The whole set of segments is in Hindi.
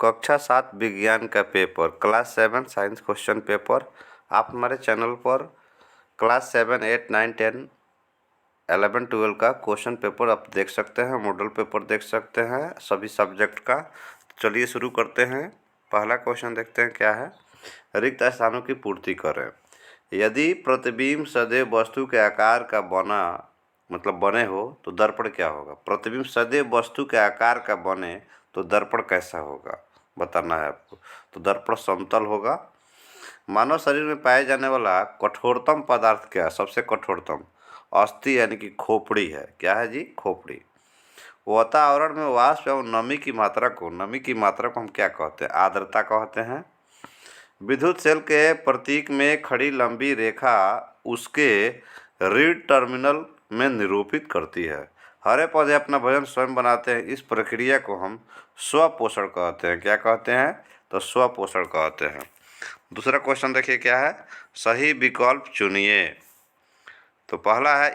कक्षा 7 विज्ञान का paper class 7 science question paper आप हमारे चैनल पर क्लास 7, 8, 9, 10, 11, 12 का क्वेश्चन पेपर आप देख सकते हैं, मॉडल पेपर देख सकते हैं सभी सब्जेक्ट का। चलिए शुरू करते हैं। पहला क्वेश्चन देखते हैं क्या है। रिक्त स्थानों की पूर्ति करें। यदि प्रतिबिंब सदैव वस्तु के आकार का बने हो तो दर्पण क्या होगा। प्रतिबिंब सदैव वस्तु के आकार का बने तो दर्पण कैसा होगा बताना है आपको। तो दर्पण समतल होगा। मानव शरीर में पाए जाने वाला कठोरतम पदार्थ क्या है। सबसे कठोरतम अस्थि यानी कि खोपड़ी है। क्या है जी? खोपड़ी। वातावरण में वाष्प एवं नमी की मात्रा को हम क्या कहते हैं? आर्द्रता कहते हैं। विद्युत सेल के प्रतीक में खड़ी लंबी रेखा उसके रीढ़ टर्मिनल में निरूपित करती है। हरे पौधे अपना भोजन स्वयं बनाते हैं। इस प्रक्रिया को हम स्वपोषण कहते हैं। क्या कहते हैं? तो स्वपोषण कहते हैं। दूसरा क्वेश्चन देखिए क्या है। सही विकल्प चुनिए। तो पहला है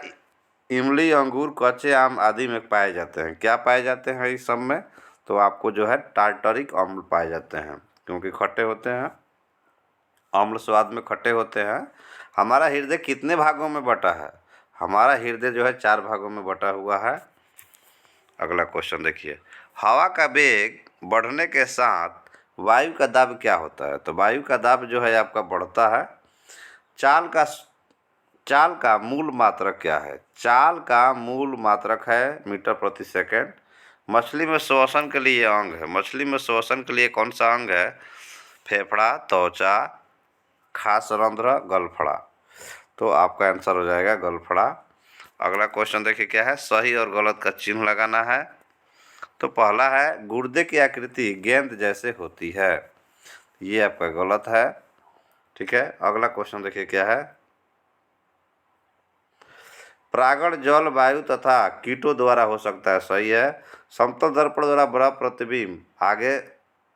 इमली, अंगूर, कच्चे आम आदि में पाए जाते हैं। क्या पाए जाते हैं इस सब में? तो आपको जो है टार्टरिक अम्ल पाए जाते हैं, क्योंकि खट्टे होते हैं। अम्ल स्वाद में खट्टे होते हैं। हमारा हृदय कितने भागों में बटा है? हमारा हृदय जो है 4 भागों में बटा हुआ है। अगला क्वेश्चन देखिए। हवा का वेग बढ़ने के साथ वायु का दाब क्या होता है? तो वायु का दाब जो है आपका बढ़ता है। चाल का मूल मात्रक क्या है? चाल का मूल मात्रक है मीटर प्रति सेकंड। मछली में श्वसन के लिए अंग है। मछली में श्वसन के लिए कौन सा अंग है? फेफड़ा, त्वचा, खास रंध्र, गलफड़ा। तो आपका आंसर हो जाएगा गलफड़ा। अगला क्वेश्चन देखिए क्या है। सही और गलत का चिन्ह लगाना है। तो पहला है गुर्दे की आकृति गेंद जैसे होती है। ये आपका गलत है। ठीक है। अगला क्वेश्चन देखिए क्या है। प्रागण जल, वायु तथा कीटों द्वारा हो सकता है। सही है। समतल दर्पण द्वारा बड़ा प्रतिबिंब आगे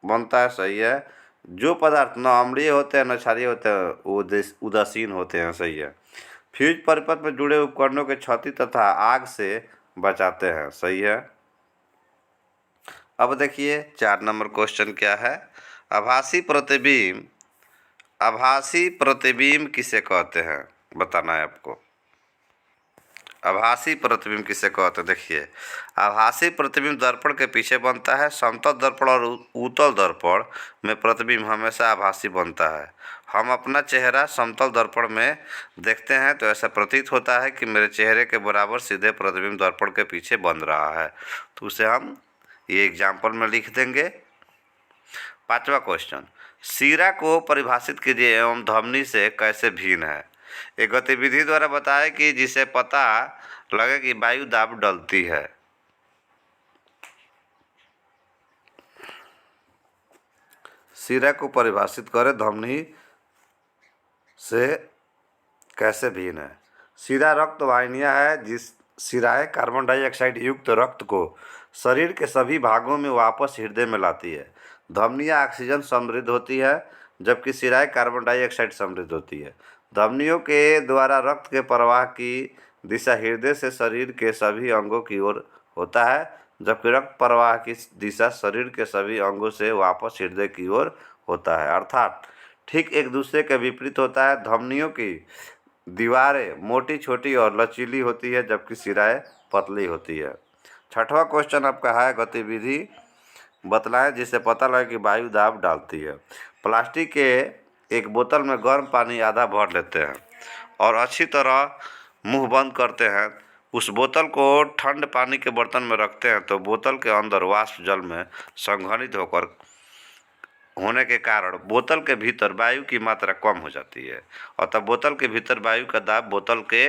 बनता है। सही है। जो पदार्थ न अम्लीय होते हैं न क्षारीय होते हैं वो उदासीन होते हैं। सही है। फ्यूज परिपथ में जुड़े उपकरणों के क्षति तथा आग से बचाते हैं। सही है। अब देखिए 4 नंबर क्वेश्चन क्या है। आभासी प्रतिबिंब किसे कहते हैं बताना है आपको। आभासी प्रतिबिंब किसे कहते हैं? देखिए आभासी प्रतिबिंब दर्पण के पीछे बनता है। समतल दर्पण और उत्तल दर्पण में प्रतिबिंब हमेशा आभासी बनता है। हम अपना चेहरा समतल दर्पण में देखते हैं तो ऐसा प्रतीत होता है कि मेरे चेहरे के बराबर सीधे प्रतिबिंब दर्पण के पीछे बन रहा है। तो उसे हम ये एग्जाम्पल में लिख देंगे। 5वां क्वेश्चन। शिरा को परिभाषित कीजिए एवं धमनी से कैसे भिन्न है। एक गतिविधि द्वारा बताएं कि जिसे पता लगे कि वायु दाब डलती है। शिरा को परिभाषित करें धमनी से कैसे भिन्न है। शिरा रक्त वाहिनियां है जिस शिराएं कार्बन डाइऑक्साइड युक्त रक्त को शरीर के सभी भागों में वापस हृदय में लाती है। धमनियां ऑक्सीजन समृद्ध होती है जबकि शिराएं कार्बन डाइऑक्साइड समृद्ध होती है। धमनियों के द्वारा रक्त के प्रवाह की दिशा हृदय से शरीर के सभी अंगों की ओर होता है, जबकि रक्त प्रवाह की दिशा शरीर के सभी अंगों से वापस हृदय की ओर होता है। अर्थात ठीक एक दूसरे के विपरीत होता है। धमनियों की दीवारें मोटी, छोटी और लचीली होती है जबकि शिराएं पतली होती है। 6वां क्वेश्चन आपका है गतिविधि बतलाएं जिससे पता लगे कि वायु दाब डालती है। प्लास्टिक के एक बोतल में गर्म पानी आधा भर लेते हैं और अच्छी तरह मुंह बंद करते हैं। उस बोतल को ठंड पानी के बर्तन में रखते हैं तो बोतल के अंदर वाष्प जल में संघनित होने के कारण बोतल के भीतर वायु की मात्रा कम हो जाती है। और तब बोतल के भीतर वायु का दाब बोतल के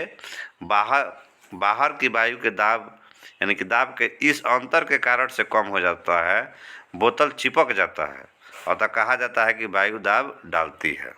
बाहर की वायु के दाब यानी कि दाब के इस अंतर के कारण से कम हो जाता है। बोतल चिपक जाता है अतः कहा जाता है कि वायु दाब डालती है।